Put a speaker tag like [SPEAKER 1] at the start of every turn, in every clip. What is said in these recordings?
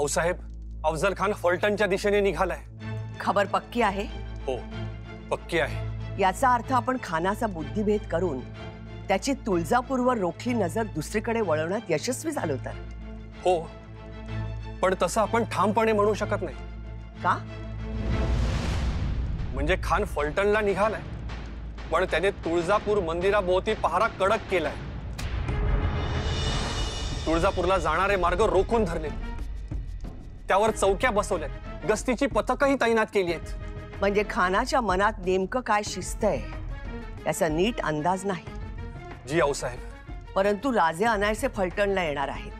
[SPEAKER 1] आऊसाहेब, अफजल खान फलटणच्या दिशेने निघालाय।
[SPEAKER 2] खबर पक्की आहे?
[SPEAKER 1] हो, पक्की आहे।
[SPEAKER 2] याचा अर्थ आपण खानाचा बुद्धिभेद करून त्याची तुळजापूरवर रोखली नजर दुसरीकडे वळवण्यात यशस्वी झालो तर?
[SPEAKER 1] हो, पण तसं आपण ठामपणे म्हणू शकत नाही।
[SPEAKER 2] का?
[SPEAKER 1] म्हणजे खान फलटणला निघालाय, पण त्याने तुळजापूर मंदिराभोवती पहारा कडक केलाय। तुळजापूरला जाणारे मार्ग रोखून धरले, त्यावर चौक्या बसवल्यात, गस्तीची पथकही तैनात केली आहेत।
[SPEAKER 2] म्हणजे खानाच्या मनात नेमकं काय शिस्त आहे याचा नीट अंदाज नाही।
[SPEAKER 1] जी आऊसाहेब,
[SPEAKER 2] परंतु राजे अनायसे फलटणला येणार आहेत।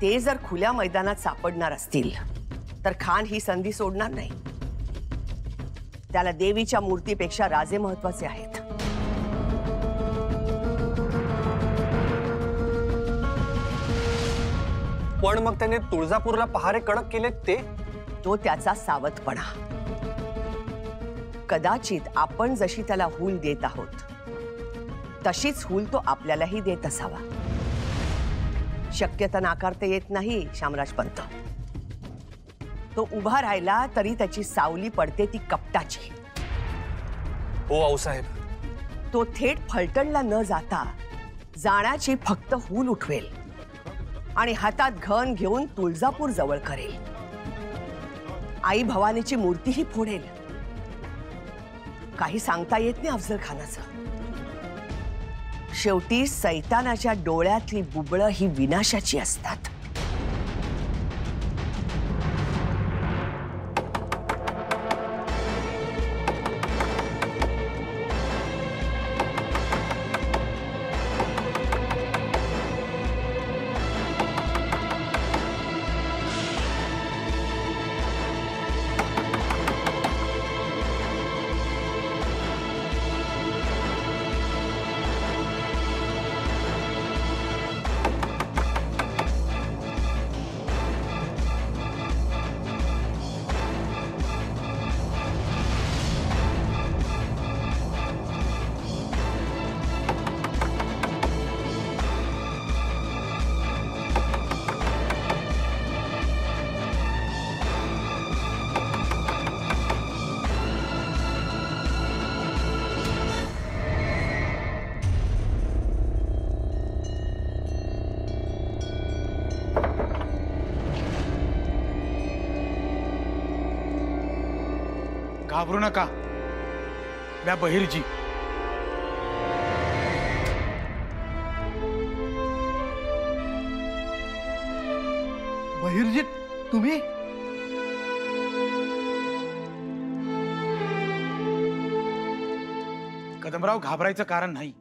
[SPEAKER 2] ते जर खुल्या मैदानात सापडणार असतील तर खान ही संधी सोडणार नाही। त्याला देवीच्या मूर्तीपेक्षा राजे महत्वाचे आहेत।
[SPEAKER 1] पण मग त्याने तुळजापूरला पहारे कडक केलेत ते?
[SPEAKER 2] तो त्याचा सावधपणा। कदाचित आपण जशी त्याला हूल देत आहोत तशीच हूल तो आपल्यालाही देत असावा। शक्यता नाकारता येत नाही शामराज पंत। तो उभा राहिला तरी त्याची सावली पडते ती कपटाची।
[SPEAKER 1] हो आऊसाहेब।
[SPEAKER 2] तो थेट फलटणला न जाता जाण्याची फक्त हूल उठवेल आणि हातात घन घेऊन तुळजापूर जवळ करेल। आई भवानीची मूर्तीही फोडेल। काही सांगता येत नाही अफजल खानाचं। शेवटी सैतानाच्या डोळ्यातली बुबळं ही विनाशाची असतात।
[SPEAKER 3] घाबरू नका, मैं बहिर्जी।
[SPEAKER 4] बहिर्जी तुम्ही?
[SPEAKER 3] कदमराव, घाबरायचं कारण नाही।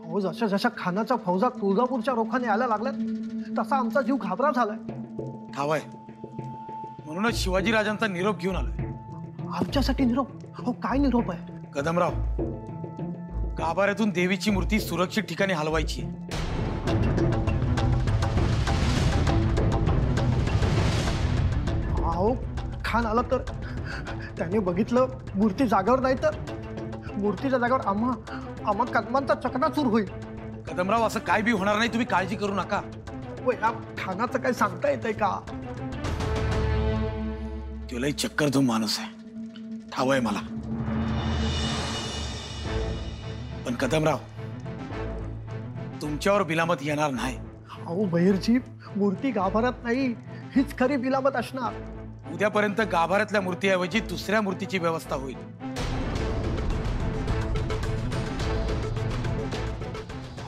[SPEAKER 4] हो, जशा जशा खानाच्या फौजा तुळजापूरच्या रोखाने यायला लागल्यात तसा आमचा जीव घाबरा झालाय।
[SPEAKER 3] ठावय, म्हणूनच शिवाजी राजांचा निरोप घेऊन आलोय।
[SPEAKER 4] आमच्यासाठी निरोप? हो, काय निरोप आहे?
[SPEAKER 3] कदमराव, गाभाऱ्यातून देवीची मूर्ती सुरक्षित ठिकाणी हलवायची आहे।
[SPEAKER 4] अहो, खान आला तर त्याने बघितलं मूर्ती जागेवर नाही तर मूर्तीच्या जागेवर आम्हा कदमांचा चकनाचूर होईल।
[SPEAKER 3] कदमराव, असं काय बी होणार नाही, तुम्ही काळजी करू नका।
[SPEAKER 4] या खानाचं काही सांगता येतंय का?
[SPEAKER 3] तो लई चक्करधूम माणूस आहे, ठावय मला। पण कदमराव, तुमच्यावर बिलामत येणार नाही।
[SPEAKER 4] अहो बहिर्जी, मूर्ती गाभाऱ्यात नाही हीच खरी बिलामत असणार।
[SPEAKER 3] उद्यापर्यंत गाभाऱ्यातल्या मूर्तीऐवजी दुसऱ्या मूर्तीची व्यवस्था होईल।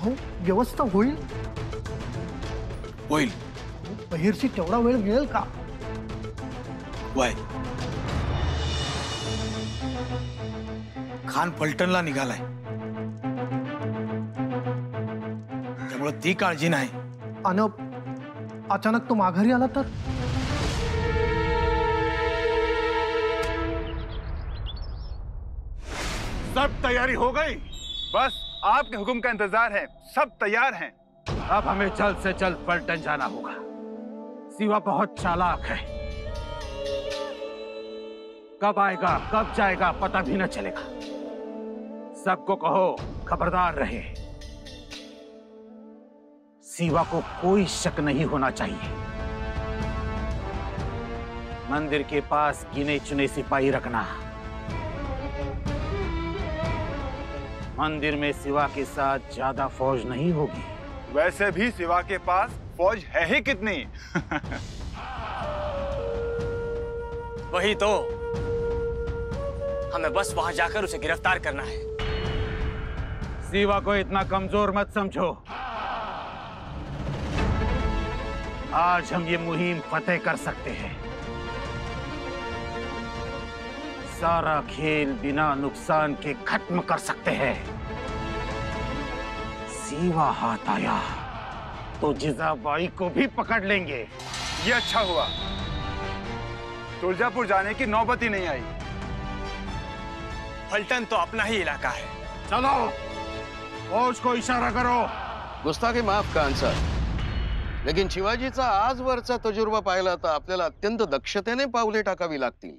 [SPEAKER 4] हो, व्यवस्था होईल?
[SPEAKER 3] होईल।
[SPEAKER 4] बहिर्जी, तेवढा वेळ मिळेल का?
[SPEAKER 3] वय, खान फलटणला निघालाय, त्यामुळे ती काळजी नाही।
[SPEAKER 4] अन अचानक तो माघारी आला तर?
[SPEAKER 5] सब तैयारी हो गई, बस आपके हुक्म का इंतजार है। सब तैयार हैं।
[SPEAKER 6] अब हमें जल्द से जल्द पलटन जाना होगा। सिवा बहुत चालाक है, कब आएगा कब जाएगा पता भी न चलेगा। सबको कहो खबरदार रहे। सिवा को कोई शक नहीं होना चाहिए। मंदिर के पास गिने चुने सिपाही रखना। मंदिर में शिवा के साथ ज्यादा फौज नहीं होगी।
[SPEAKER 5] वैसे भी शिवा के पास फौज है ही कितनी।
[SPEAKER 1] वही तो, हमें बस वहां जाकर उसे गिरफ्तार करना है।
[SPEAKER 6] शिवा को इतना कमजोर मत समझो। आज हम ये मुहिम फतेह कर सकते हैं। सारा खेल बिना नुकसान के खत्म कर सकते हैं। शिवा हाथ आया तो जिजाबाई को भी पकड़ लेंगे।
[SPEAKER 5] ये अच्छा हुआ, तुलजापुर जाने की नौबत ही नहीं आई।
[SPEAKER 1] फलटन तो अपना ही इलाका है।
[SPEAKER 6] चलो, फौज को इशारा करो।
[SPEAKER 7] गुस्ताखी माफ खान सर, लेकिन शिवाजीचा आजवरचा तजुर्बा पाहिला तर आपल्याला अत्यंत दक्षतेने पावले टाकावी लागतील।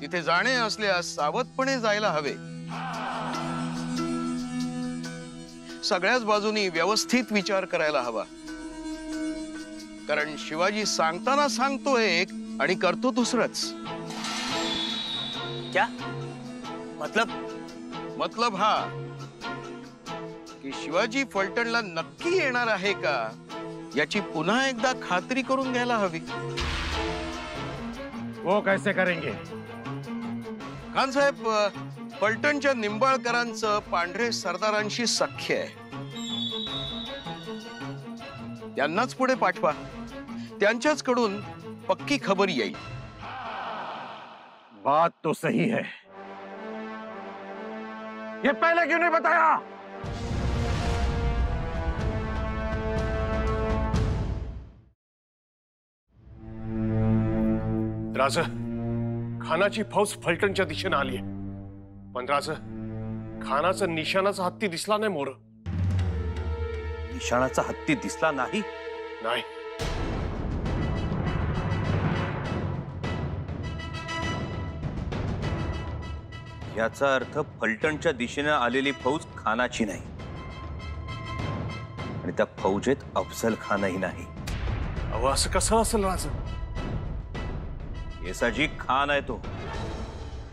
[SPEAKER 7] तिथे जाणे असल्यास सावधपणे जायला हवे। सगळ्याच बाजूनी व्यवस्थित विचार करायला हवा, कारण शिवाजी सांगताना सांगतो एक आणि करतो दुसरंच।
[SPEAKER 1] क्या
[SPEAKER 7] मतलब हा की शिवाजी फलटणला नक्की येणार आहे का याची पुन्हा एकदा खात्री करून घ्यायला हवी।
[SPEAKER 6] वो कैसे करेंगे?
[SPEAKER 7] खान साहेब, फलटणच्या निंबाळकरांचं पांढरे सरदारांशी सख्य आहे। त्यांनाच पुढे पाठवा, त्यांच्याच कडून पक्की खबर येईल।
[SPEAKER 6] बात तो सही है, ये पहले क्यों नहीं बताया?
[SPEAKER 8] राज, खानाची फौज फलटणच्या दिशेने आली आहे। पण राज, खानाचा निशाणाचा हत्ती दिसला नाही मोर।
[SPEAKER 9] निशाणाचा हत्ती दिसला नाही?
[SPEAKER 8] नाही।
[SPEAKER 9] याचा अर्थ फलटणच्या दिशेने आलेली फौज खानाची नाही, आणि त्या फौजेत अफजल खानही नाही।
[SPEAKER 8] अहो, असं कसं असेल राज?
[SPEAKER 9] येसाजी खान आहे तो।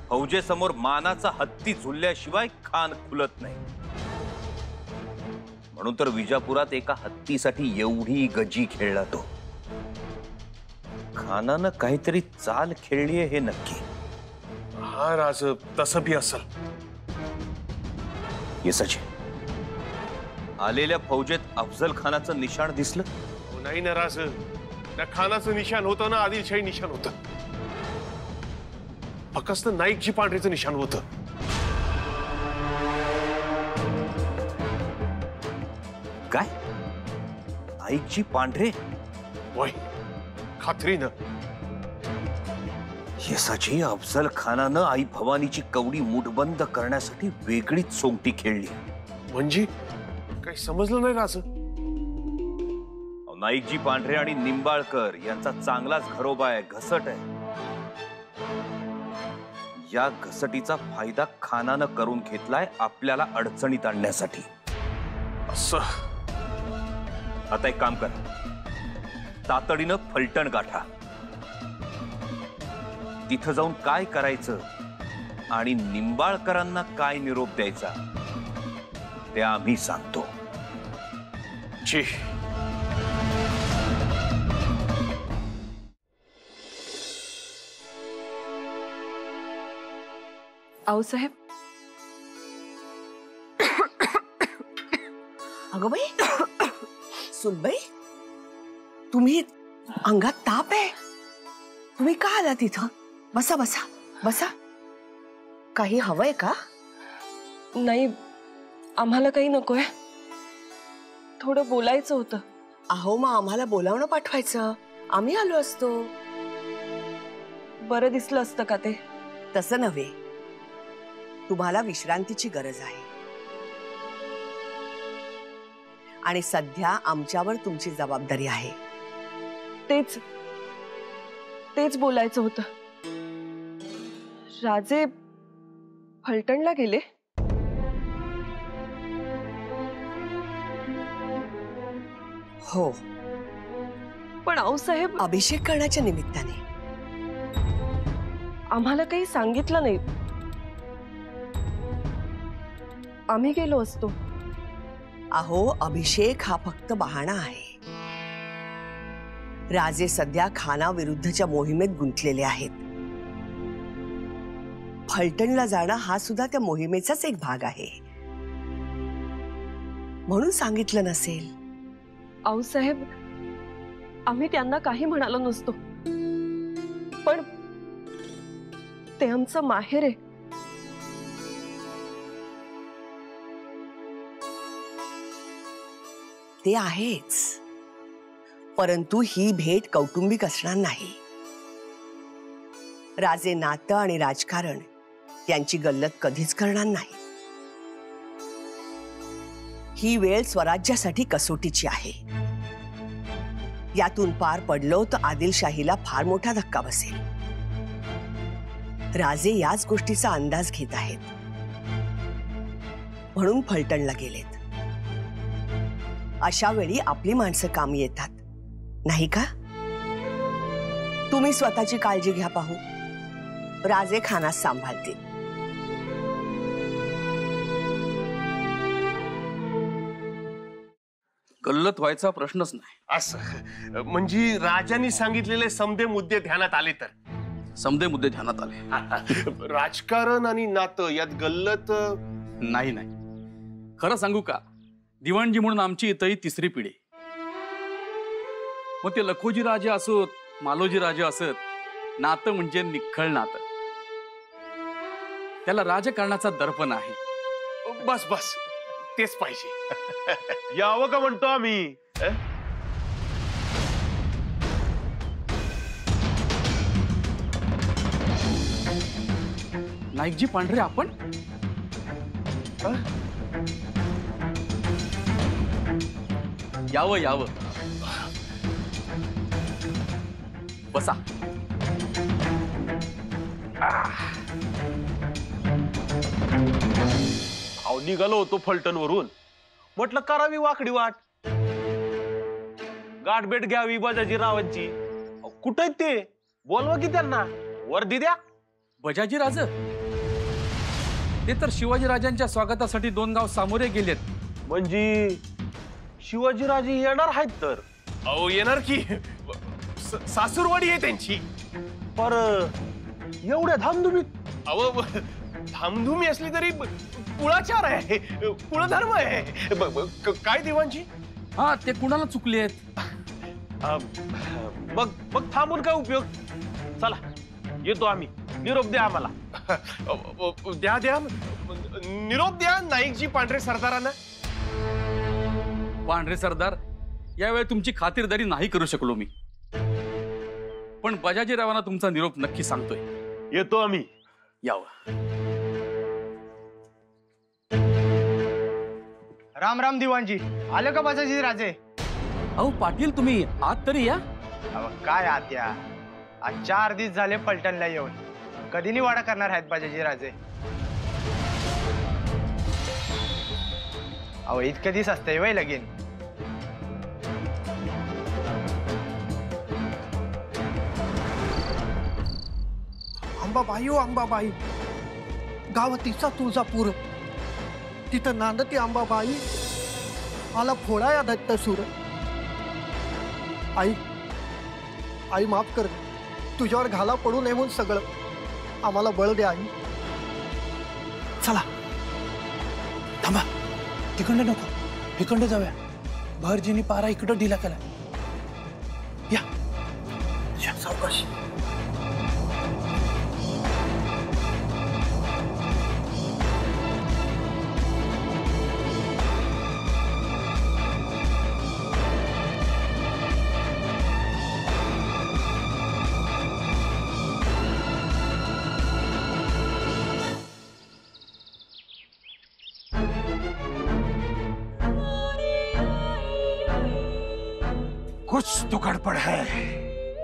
[SPEAKER 9] फौजेसमोर मानाचा हत्ती झुलल्याशिवाय खान खुलत नाही। म्हणून तर विजापुरात एका हत्तीसाठी एवढी गजी खेळला तो। खानानं काहीतरी चाल खेळली आहे हे नक्की।
[SPEAKER 8] हा राज, तसं बी असेल।
[SPEAKER 9] येसाजी, आलेल्या फौजेत अफजल खानाचं निशाण दिसलं?
[SPEAKER 8] नाही ना राज, त्या खानाचं निशाण होतं ना आदिलशाही निशाण होतं। फक्त नाईकजी पांढरेचं निशाण होतं।
[SPEAKER 9] काय? नाईकजी पांढरे?
[SPEAKER 8] वय, खात्रीनं।
[SPEAKER 9] येसाजी, अफजल खानानं आई भवानीची कवडी मुठबंद करण्यासाठी वेगळीच सोंगटी खेळली।
[SPEAKER 8] म्हणजे काही समजलं नाही राज।
[SPEAKER 9] नाईकजी पांढरे आणि निंबाळकर यांचा चांगलाच घरोबा आहे, घसट आहे। या घसटीचा फायदा खानानं करून घेतलाय आपल्याला अडचणीत आणण्यासाठी।
[SPEAKER 8] असं?
[SPEAKER 9] आता एक काम कर, तातडीनं फलटण गाठा। तिथं जाऊन काय करायचं आणि निंबाळकरांना काय निरोप द्यायचा ते आम्ही सांगतो।
[SPEAKER 8] जी।
[SPEAKER 2] आऊसाहेब, अगं बाई, सुनबाई, तुम्ही अंगात ताप आहे, तुम्ही का आला तिथं? बसा बसा बसा। काही हवंय का?
[SPEAKER 10] नाही, आम्हाला काही नकोय, थोडं बोलायचं होतं।
[SPEAKER 2] अहो, मग आम्हाला बोलावणं पाठवायचं, आम्ही आलो असतो।
[SPEAKER 10] बरं दिसलं असतं का ते?
[SPEAKER 2] तसं नव्हे, तुम्हाला विश्रांतीची गरज आहे आणि सध्या आमच्यावर तुमची जबाबदारी आहे।
[SPEAKER 10] तेच बोलायचं होतं। राजे फलटणला गेले?
[SPEAKER 2] हो,
[SPEAKER 10] पण आऊसाहेब,
[SPEAKER 2] अभिषेक करण्याच्या निमित्ताने।
[SPEAKER 10] आम्हाला काही सांगितलं नाही. आम्ही गेलो असतो.
[SPEAKER 2] अहो, अभिषेक हा फक्त बहाणा आहे. राजे सध्या खानाविरुद्धच्या मोहिमेत गुंतलेले आहेत. फलटणला जाणं हा सुद्धा त्या मोहिमेचाच एक भाग आहे. म्हणून सांगितलं नसेल.
[SPEAKER 10] आऊसाहेब, आम्ही त्यांना काही म्हणालो नसतो, पण ते आमचं माहेर आहे.
[SPEAKER 2] ते आहेच, परंतु ही भेट कौटुंबिक असणार नाही. राजे नातं आणि राजकारण यांची गल्लत कधीच करणार नाही. ही वेळ स्वराज्यासाठी कसोटीची आहे. यातून पार पडलो तर आदिलशाहीला फार मोठा धक्का बसेल. राजे याच गोष्टीचा अंदाज घेत आहेत, म्हणून फलटणला गेलेत. अशा वेळी आपली माणसं कामी येतात, नाही का? तुम्ही स्वतःची काळजी घ्या पाहू. राजे खानास सांभाळतील.
[SPEAKER 9] गल्लत व्हायचा प्रश्नच नाही.
[SPEAKER 8] असं म्हणजे राजांनी सांगितलेले समदे मुद्दे ध्यानात आले तर?
[SPEAKER 11] समदे मुद्दे ध्यानात आले.
[SPEAKER 8] राजकारण आणि नातं यात गल्लत
[SPEAKER 11] नाही. खरं सांगू का, दिवाणजी म्हणून आमची इथंही तिसरी पिढी. मग ते लखोजी राजे असोत, मालोजी राजे असत, नातं म्हणजे निखळ नातं. त्याला राजकारणाचा दर्पण आहे.
[SPEAKER 8] बस बस तेच पाहिजे. यावं का म्हणतो आम्ही.
[SPEAKER 11] नाईकजी पांढरे आपण? यावं बसा.
[SPEAKER 8] निघालो होतो फलटण वरून, म्हटलं करावी वाकडी वाट, गाठभेट घ्यावी बजाजी रावांची. कुठे ते बोलवा की त्यांना, वर्दी द्या.
[SPEAKER 11] बजाजी राज ते तर शिवाजी राजांच्या स्वागतासाठी 2 गाव सामोरे गेलेत.
[SPEAKER 8] म्हणजे शिवाजी राजे येणार आहेत तर? अहो येणार की, सासूरवाडी आहे त्यांची. पर एवढ्या धामधुमीत? अहो धामधुमी असली तरी कुळाचार आहे, कुळधर्म आहे. काय दिवाणजी?
[SPEAKER 11] हा, ते कुणाला चुकले आहेत?
[SPEAKER 8] मग थांबून काय उपयोग. चला येतो आम्ही. निरोप द्या आम्हाला. द्या निरोप द्या नाईकजी पांढरे सरदारांना.
[SPEAKER 11] पांढरे सरदार, यावेळी तुमची खातिरदारी नाही करू शकलो मी, पण बजाजीरावांना तुमचा निरोप नक्की सांगतोय.
[SPEAKER 8] येतो आम्ही.
[SPEAKER 11] यावं.
[SPEAKER 3] राम राम दिवाणजी. आलं का बजाजी राजे?
[SPEAKER 11] अहो पाटील, तुम्ही आत तरी या.
[SPEAKER 3] अहो काय आत्या, आज 4 दिवस झाले फलटणला येऊन. कधी निवाडा करणार आहेत बजाजी राजे? अहो इतके दिवस असते वय लगीन.
[SPEAKER 4] अंबाबाई हो अंबाबाई, गावातीचा तुळजापूर, तिथं नांदती अंबाबाई, मला फोडाया दत्त सूर. आई माफ कर, तुझ्यावर घाला पडू नये म्हणून सगळं आम्हाला बळ द्या आई. चला थांबा, तिकडे नको, इकडे जाऊया. भरजीनी पारा इकडं ढिला केला. या सावकाश.
[SPEAKER 8] कुछ तो गडबड है.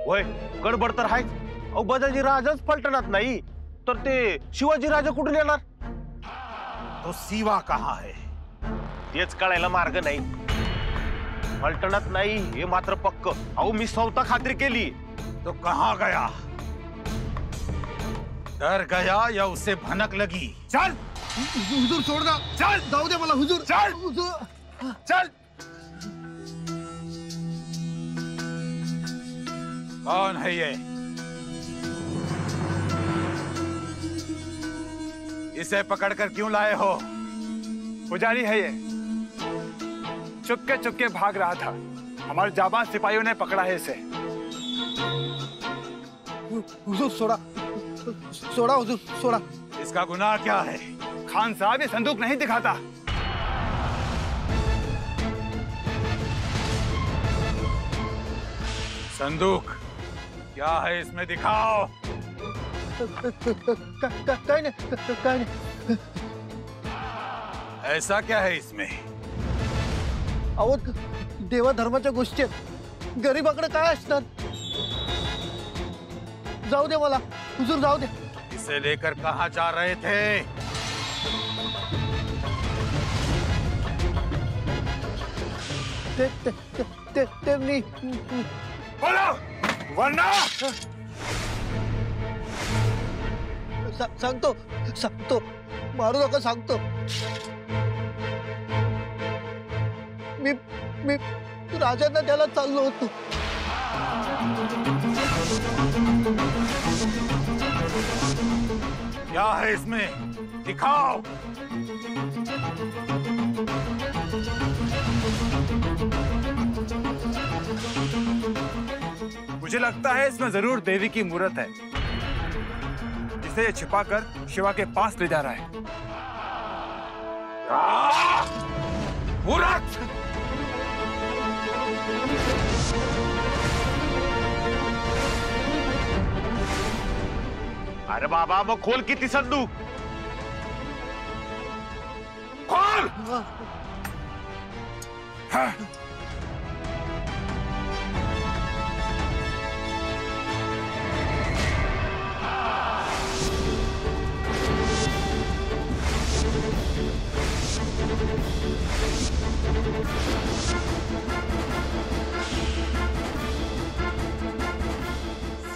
[SPEAKER 8] वय गडबड तर आहेच. अहो बजाजी राजाच फलटणात नाही तर ते शिवाजी राजा कुठून येणार? तो शिवा कहा है तेच कळायला मार्ग नाही. फलटणात नाही हे मात्र पक्क. अहो मी स्वतः खात्री केली. तो कहा गया?
[SPEAKER 6] डर गया या उसे भनक लगी?
[SPEAKER 5] चल
[SPEAKER 4] हुजूर सोड ना,
[SPEAKER 5] चल
[SPEAKER 4] जाऊ दे मला हुजूर.
[SPEAKER 5] चल
[SPEAKER 4] हुजूर
[SPEAKER 5] चल.
[SPEAKER 6] कौन है ये? इसे पकड़कर क्यों लाए हो?
[SPEAKER 5] पुजारी है ये, चुपके चुपके भाग रहा था, हमारे जाबाज सिपाहियों ने पकड़ा है इसे.
[SPEAKER 4] हुजूर सोडा, सोडा हुजूर सोडा.
[SPEAKER 6] इसका गुनाह क्या है?
[SPEAKER 5] खान साहब ये संदूक नहीं दिखाता.
[SPEAKER 6] संदूक क्या है इसमें, दिखाओ.
[SPEAKER 4] काय नाही.
[SPEAKER 6] ऐसा क्या है इसमें?
[SPEAKER 4] अहो देवाधर्माच्या गोष्टी आहेत, गरीबाकडे काय असणार. जाऊ दे मला हुजूर, जाऊ दे.
[SPEAKER 6] इसे लेकर कहाँ जा रहे थे?
[SPEAKER 4] ते मी
[SPEAKER 5] बोलो वरना.
[SPEAKER 4] सांगतो सांगतो, मारू नका, सांगतो. मी मी राजांना द्यायला चाललो होतो.
[SPEAKER 6] क्या है इसमें, दिखाओ.
[SPEAKER 5] मुझे लगता है इसमें जरूर देवी की मूर्त है, जिसे ये छिपाकर शिवा के पास ले जा रहा है.
[SPEAKER 6] मूर्त!
[SPEAKER 8] अरे बाबा, मग खोल किती संदूक.
[SPEAKER 6] खोल.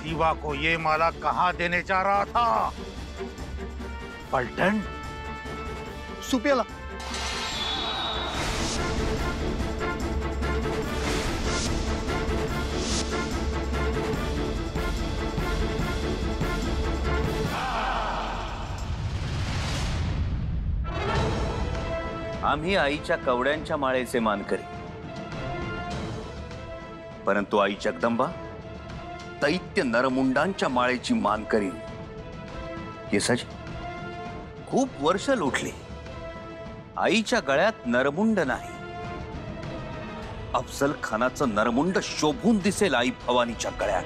[SPEAKER 6] शिवा को ये माला कहाँ देने जा रहा था? पलटन?
[SPEAKER 4] सुप्याला.
[SPEAKER 9] आम्ही आईच्या कवड्यांच्या माळेचे मानकरी, परंतु आई जगदंबा दैत्य नरमुंडांच्या माळेची मानकरी. येसाजी खूप वर्ष लोटली, आईच्या गळ्यात नरमुंड नाही. अफजल खानाचं नरमुंड शोभून दिसेल आई भवानीच्या गळ्यात.